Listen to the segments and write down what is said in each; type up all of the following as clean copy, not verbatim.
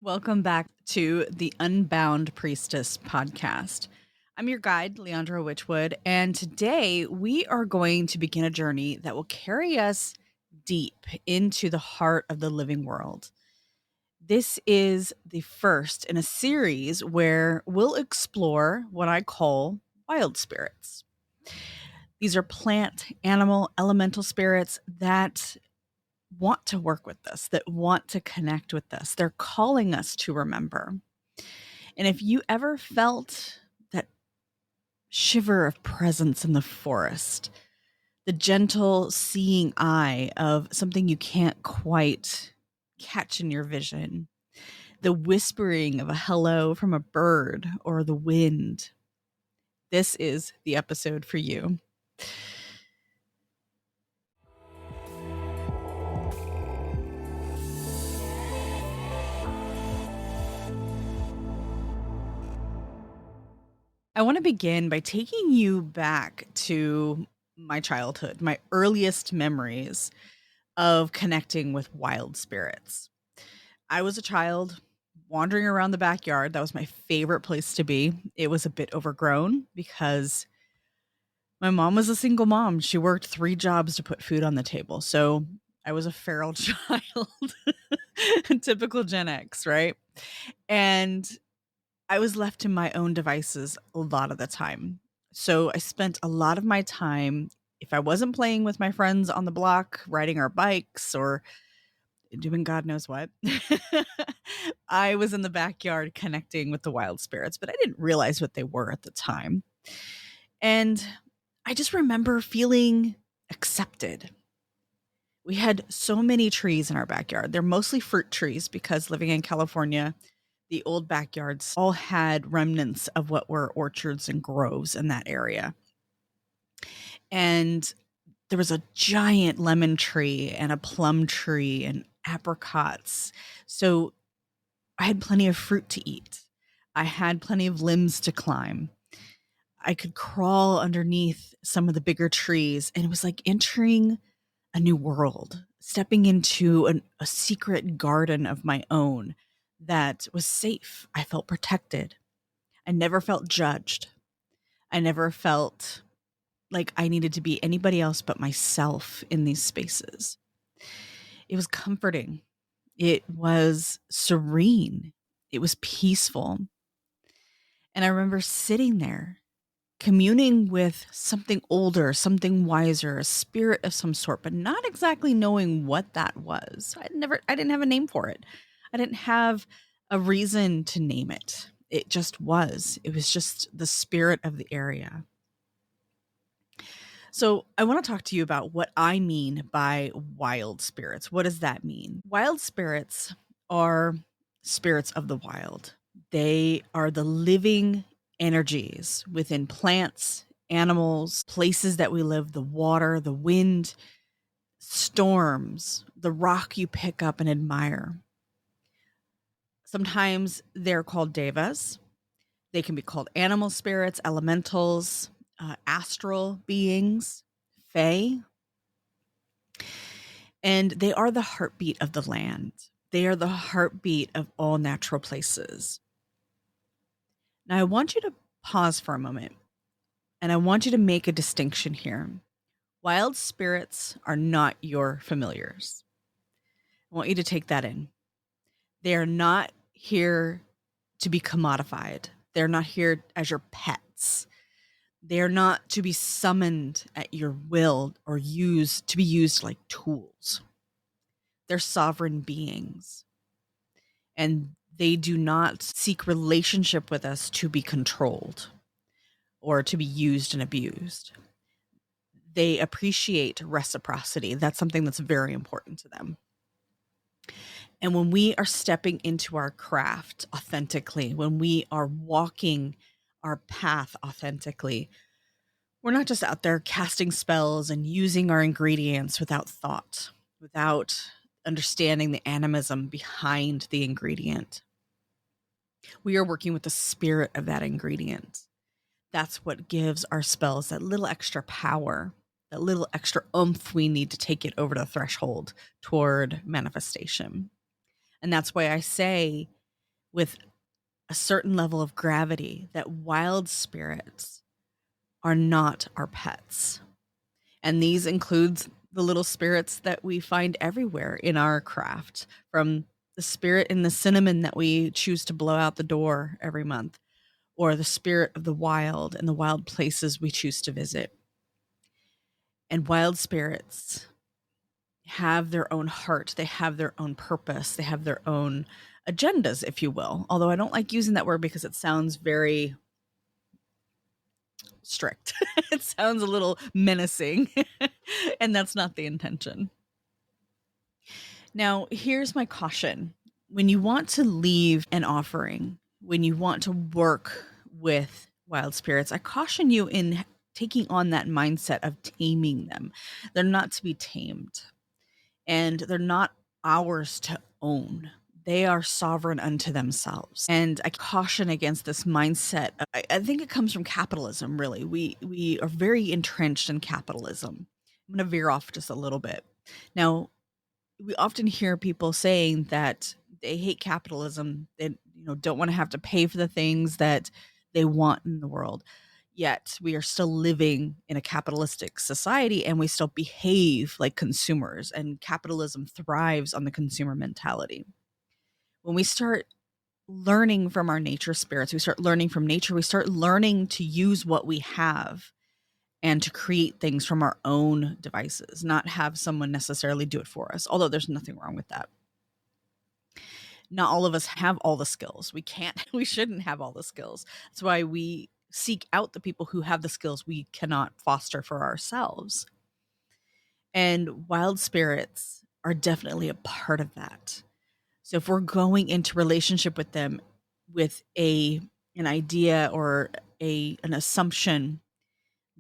Welcome back to the Unbound Priestess podcast. I'm your guide, Leandra Witchwood, and today we are going to begin a journey that will carry us deep into the heart of the living world. This is the first in a series where we'll explore what I call wild spirits. These are plant, animal, elemental spirits that want to work with us, that want to connect with us. They're calling us to remember. And if you ever felt that shiver of presence in the forest, the gentle seeing eye of something you can't quite catch in your vision, the whispering of a hello from a bird or the wind, this is the episode for you. I want to begin by taking you back to my childhood, my earliest memories of connecting with wild spirits. I was a child wandering around the backyard. That was my favorite place to be. It was a bit overgrown because my mom was a single mom. She worked 3 jobs to put food on the table. So I was a feral child, typical Gen X, right? And I was left to my own devices a lot of the time. So I spent a lot of my time, if I wasn't playing with my friends on the block, riding our bikes or doing God knows what, I was in the backyard connecting with the wild spirits, but I didn't realize what they were at the time. And I just remember feeling accepted. We had so many trees in our backyard. They're mostly fruit trees because living in California, the old backyards all had remnants of what were orchards and groves in that area. And there was a giant lemon tree and a plum tree and apricots. So I had plenty of fruit to eat. I had plenty of limbs to climb. I could crawl underneath some of the bigger trees, and it was like entering a new world, stepping into a secret garden of my own that was safe. I felt protected. I never felt judged. I never felt like I needed to be anybody else but myself in these spaces. It was comforting. It was serene. It was peaceful. And I remember sitting there communing with something older, something wiser, a spirit of some sort, but not exactly knowing what that was. I didn't have a name for it. I didn't have a reason to name it. It just was. It was just the spirit of the area. So I want to talk to you about what I mean by wild spirits. What does that mean? Wild spirits are spirits of the wild. They are the living energies within plants, animals, places that we live, the water, the wind, storms, the rock you pick up and admire. Sometimes they're called devas. They can be called animal spirits, elementals, astral beings, fae. And they are the heartbeat of the land. They are the heartbeat of all natural places. Now, I want you to pause for a moment, and I want you to make a distinction here. Wild spirits are not your familiars. I want you to take that in. They are not here to be commodified. They're not here as your pets. They are not to be summoned at your will or to be used like tools. They're sovereign beings. And they do not seek relationship with us to be controlled or to be used and abused. They appreciate reciprocity. That's something that's very important to them. And when we are stepping into our craft authentically, when we are walking our path authentically, we're not just out there casting spells and using our ingredients without thought, without understanding the animism behind the ingredient. We are working with the spirit of that ingredient. That's what gives our spells that little extra power, that little extra oomph we need to take it over the threshold toward manifestation. And that's why I say with a certain level of gravity that wild spirits are not our pets. And these includes the little spirits that we find everywhere in our craft, from the spirit in the cinnamon that we choose to blow out the door every month, or the spirit of the wild and the wild places we choose to visit. And wild spirits have their own heart, they have their own purpose, they have their own agendas, if you will. Although I don't like using that word because it sounds very strict. It sounds a little menacing, and that's not the intention. Now, here's my caution. When you want to leave an offering, when you want to work with wild spirits, I caution you in taking on that mindset of taming them. They're not to be tamed, and they're not ours to own. They are sovereign unto themselves. And I caution against this mindset. I think it comes from capitalism, really. We are very entrenched in capitalism. I'm going to veer off just a little bit. Now, we often hear people saying that they hate capitalism. They don't want to have to pay for the things that they want in the world. Yet we are still living in a capitalistic society, and we still behave like consumers, and capitalism thrives on the consumer mentality. When we start learning from our nature spirits, we start learning from nature, we start learning to use what we have and to create things from our own devices, not have someone necessarily do it for us, although there's nothing wrong with that. Not all of us have all the skills. We shouldn't have all the skills. That's why we seek out the people who have the skills we cannot foster for ourselves. And wild spirits are definitely a part of that. So if we're going into relationship with them with an idea or an assumption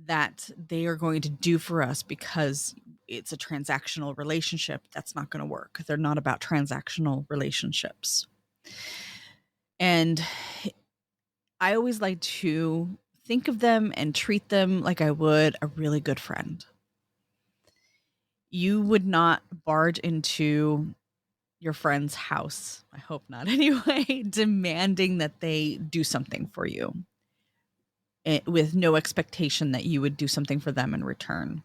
that they are going to do for us because it's a transactional relationship, that's not going to work. They're not about transactional relationships. And I always like to think of them and treat them like I would a really good friend. You would not barge into your friend's house, I hope not anyway, demanding that they do something for you with no expectation that you would do something for them in return.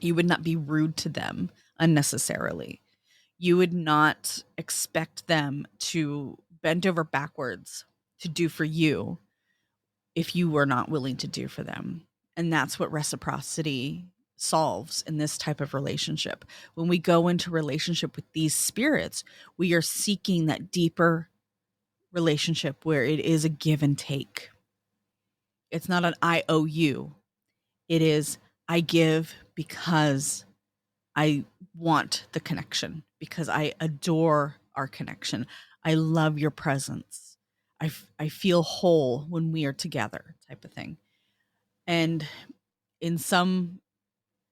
You would not be rude to them unnecessarily. You would not expect them to bend over backwards to do for you if you were not willing to do for them. And that's what reciprocity solves in this type of relationship. When we go into relationship with these spirits, we are seeking that deeper relationship where it is a give and take. It's not an I owe you. It is I give because I want the connection, because I adore our connection. I love your presence. I feel whole when we are together, type of thing. And in some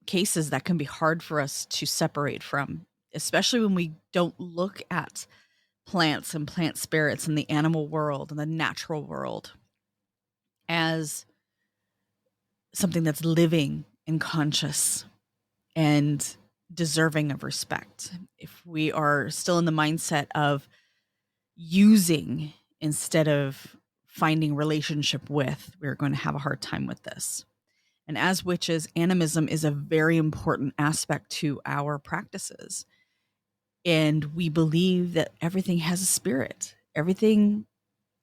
cases, that can be hard for us to separate from, especially when we don't look at plants and plant spirits and the animal world and the natural world as something that's living and conscious and deserving of respect. If we are still in the mindset of using instead of finding relationship with, we're going to have a hard time with this. And as witches, animism is a very important aspect to our practices. And we believe that everything has a spirit. Everything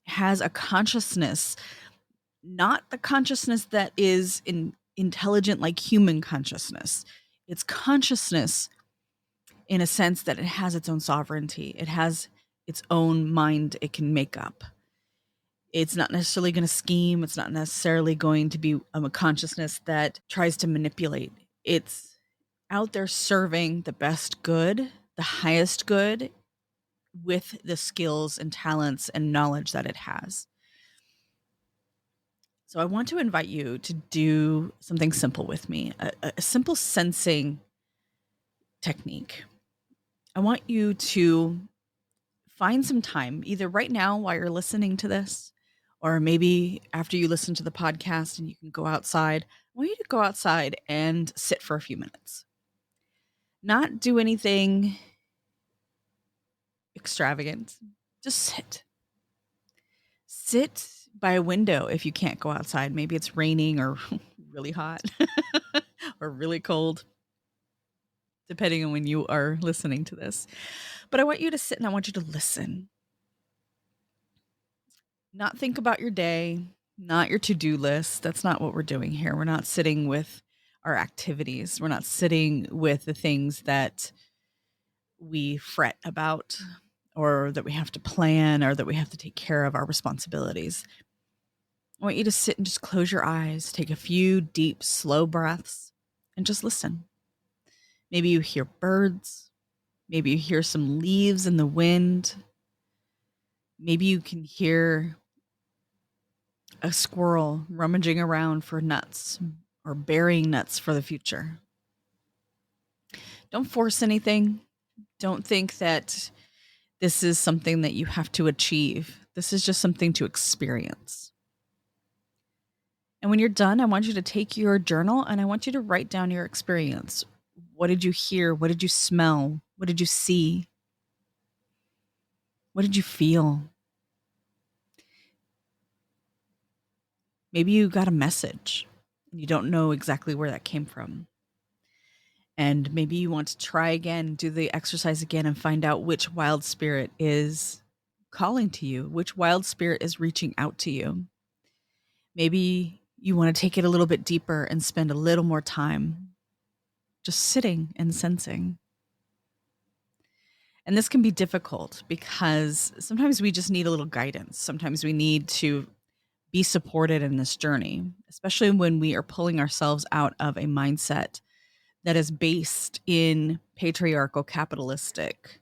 has a consciousness, not the consciousness that is intelligent like human consciousness. It's consciousness in a sense that it has its own sovereignty. It has its own mind it can make up. It's not necessarily going to scheme. It's not necessarily going to be a consciousness that tries to manipulate. It's out there serving the best good, the highest good, with the skills and talents and knowledge that it has. So I want to invite you to do something simple with me, a simple sensing technique. I want you to find some time, either right now while you're listening to this, or maybe after you listen to the podcast and you can go outside. I want you to go outside and sit for a few minutes. Not do anything extravagant. Just sit. sit by a window if you can't go outside. Maybe it's raining or really hot or really cold, depending on when you are listening to this. But I want you to sit and I want you to listen. Not think about your day, not your to-do list. That's not what we're doing here. We're not sitting with our activities. We're not sitting with the things that we fret about or that we have to plan or that we have to take care of, our responsibilities. I want you to sit and just close your eyes, take a few deep, slow breaths, and just listen. Maybe you hear birds. Maybe you hear some leaves in the wind. Maybe you can hear a squirrel rummaging around for nuts or burying nuts for the future. Don't force anything. Don't think that this is something that you have to achieve. This is just something to experience. And when you're done, I want you to take your journal and I want you to write down your experience. What did you hear? What did you smell? What did you see? What did you feel? Maybe you got a message and you don't know exactly where that came from. And maybe you want to try again, do the exercise again, and find out which wild spirit is calling to you, which wild spirit is reaching out to you. Maybe you want to take it a little bit deeper and spend a little more time just sitting and sensing. And this can be difficult because sometimes we just need a little guidance. Sometimes we need to be supported in this journey, especially when we are pulling ourselves out of a mindset that is based in patriarchal, capitalistic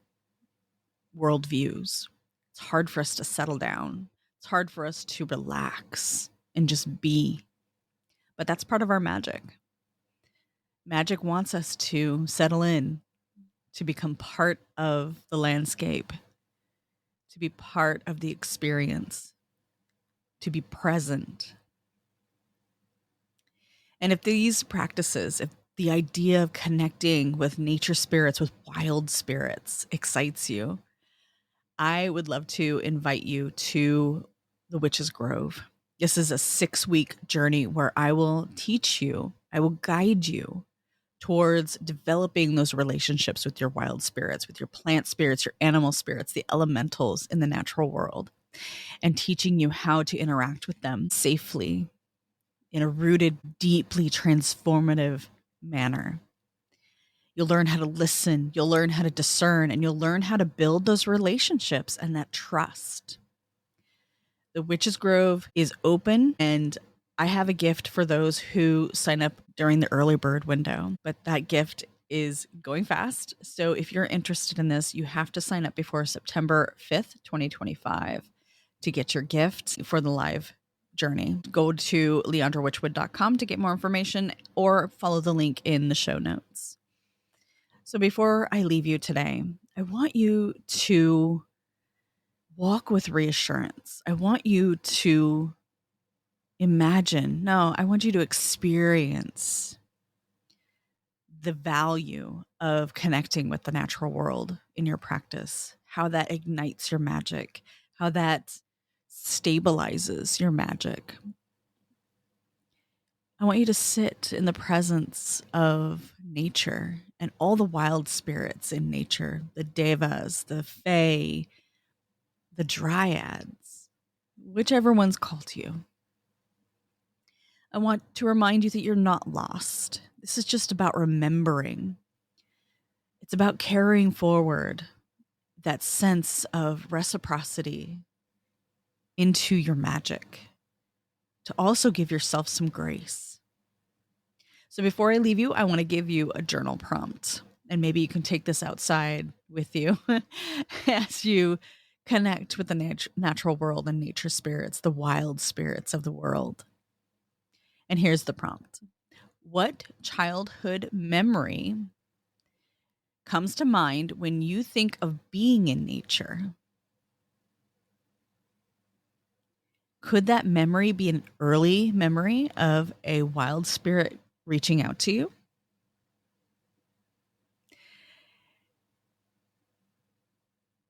worldviews. It's hard for us to settle down. It's hard for us to relax and just be. But that's part of our magic. Magic wants us to settle in, to become part of the landscape, to be part of the experience, to be present. And if these practices, if the idea of connecting with nature spirits, with wild spirits excites you, I would love to invite you to the Witch's Grove. This is a 6-week journey where I will teach you, I will guide you towards developing those relationships with your wild spirits, with your plant spirits, your animal spirits, the elementals in the natural world, and teaching you how to interact with them safely in a rooted, deeply transformative manner. You'll learn how to listen, you'll learn how to discern, and you'll learn how to build those relationships and that trust. The Witch's Grove is open, and I have a gift for those who sign up during the early bird window, but that gift is going fast. So if you're interested in this, you have to sign up before September 5th, 2025 to get your gift for the live journey. Go to leandrawitchwood.com to get more information or follow the link in the show notes. So before I leave you today, I want you to walk with reassurance. I want you to I want you to experience the value of connecting with the natural world in your practice, how that ignites your magic, how that stabilizes your magic. I want you to sit in the presence of nature and all the wild spirits in nature, the devas, the fae, the dryads, whichever one's called to you. I want to remind you that you're not lost. This is just about remembering. It's about carrying forward that sense of reciprocity into your magic, to also give yourself some grace. So before I leave you, I want to give you a journal prompt, and maybe you can take this outside with you as you connect with the natural world and nature spirits, the wild spirits of the world. And here's the prompt. What childhood memory comes to mind when you think of being in nature? Could that memory be an early memory of a wild spirit reaching out to you?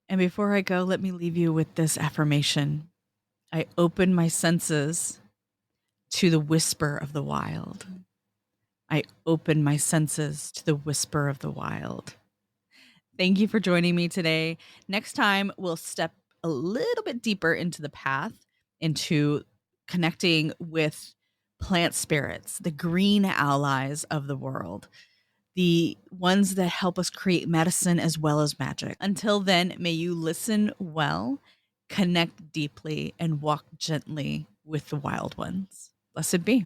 And before I go, let me leave you with this affirmation. I open my senses to the whisper of the wild. I open my senses to the whisper of the wild. Thank you for joining me today. Next time, we'll step a little bit deeper into the path, into connecting with plant spirits, the green allies of the world, the ones that help us create medicine as well as magic. Until then, may you listen well, connect deeply, and walk gently with the wild ones. Blessed be.